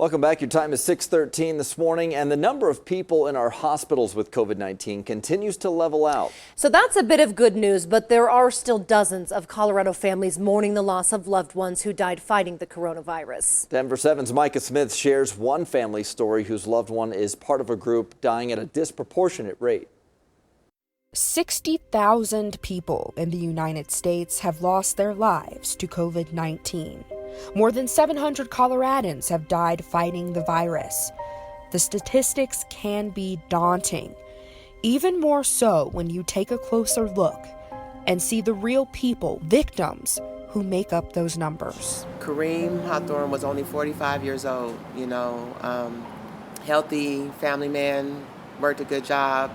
Welcome back. Your time is 6:13 this morning, and the number of people in our hospitals with COVID-19 continues to level out. So that's a bit of good news, but there are still dozens of Colorado families mourning the loss of loved ones who died fighting the coronavirus. Denver 7's Micah Smith shares one family story whose loved one is part of a group dying at a disproportionate rate. 60,000 people in the United States have lost their lives to COVID-19. More than 700 Coloradans have died fighting the virus. The statistics can be daunting, even more so when you take a closer look and see the real people, victims, who make up those numbers. Kareem Hawthorne was only 45 years old, healthy family man, worked a good job.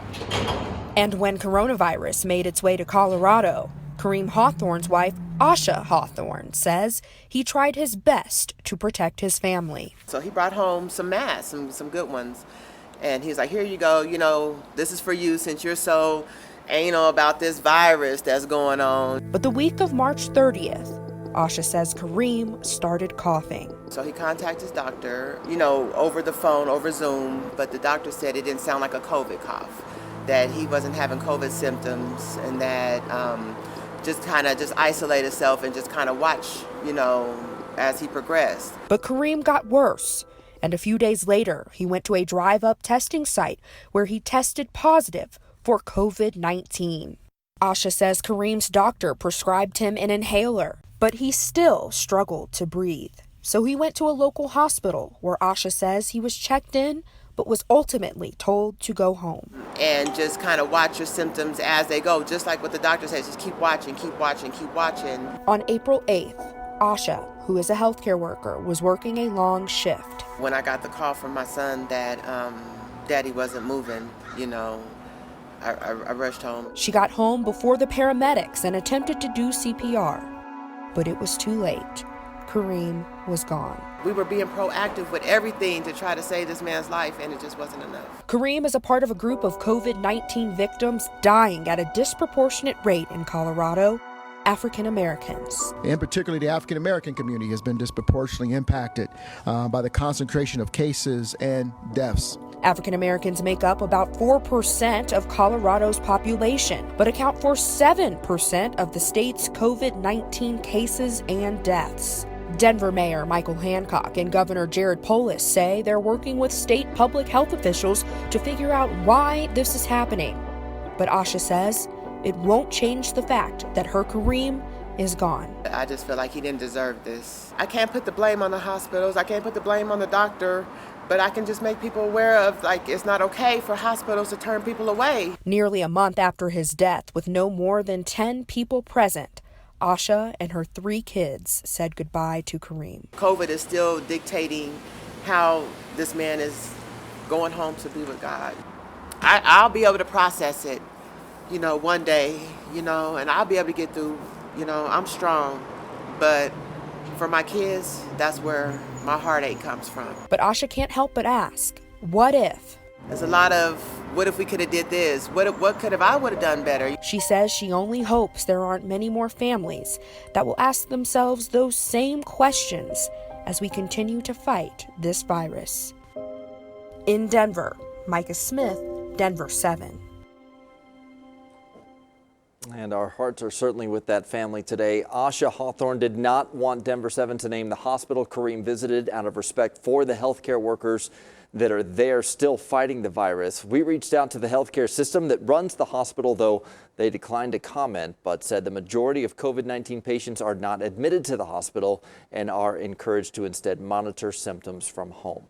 And when coronavirus made its way to Colorado, Kareem Hawthorne's wife, Asha Hawthorne, says he tried his best to protect his family. So he brought home some masks, some good ones. And he's like, here you go, this is for you since you're so anal about this virus that's going on. But the week of March 30th, Asha says Kareem started coughing. So he contacted his doctor, over the phone, over Zoom, but the doctor said it didn't sound like a COVID cough, that he wasn't having COVID symptoms, and that just isolate himself and just kind of watch, as he progressed. But Kareem got worse, and a few days later, he went to a drive-up testing site where he tested positive for COVID-19. Asha says Kareem's doctor prescribed him an inhaler, but he still struggled to breathe. So he went to a local hospital where Asha says he was checked in, but was ultimately told to go home. And just kind of watch your symptoms as they go, just like what the doctor says, just keep watching, keep watching, keep watching. On April 8th, Asha, who is a healthcare worker, was working a long shift. When I got the call from my son that Daddy wasn't moving, I rushed home. She got home before the paramedics and attempted to do CPR, but it was too late. Kareem was gone. We were being proactive with everything to try to save this man's life, and it just wasn't enough. Kareem is a part of a group of COVID-19 victims dying at a disproportionate rate in Colorado, African Americans. And particularly the African American community has been disproportionately impacted by the concentration of cases and deaths. African Americans make up about 4% of Colorado's population, but account for 7% of the state's COVID-19 cases and deaths. Denver Mayor Michael Hancock and Governor Jared Polis say they're working with state public health officials to figure out why this is happening. But Asha says it won't change the fact that her Kareem is gone. I just feel like he didn't deserve this. I can't put the blame on the hospitals. I can't put the blame on the doctor. But I can just make people aware of, it's not okay for hospitals to turn people away. Nearly a month after his death, with no more than 10 people present, Asha and her 3 kids said goodbye to Kareem. COVID is still dictating how this man is going home to be with God. I'll be able to process it, one day, and I'll be able to get through, I'm strong. But for my kids, that's where my heartache comes from. But Asha can't help but ask, what if? There's a lot of, what if we could have did this? What could have I would have done better? She says she only hopes there aren't many more families that will ask themselves those same questions as we continue to fight this virus. In Denver, Micah Smith, Denver 7. And our hearts are certainly with that family today. Asha Hawthorne did not want Denver 7 to name the hospital Kareem visited out of respect for the healthcare workers that are there still fighting the virus. We reached out to the healthcare system that runs the hospital, though they declined to comment, but said the majority of COVID-19 patients are not admitted to the hospital and are encouraged to instead monitor symptoms from home.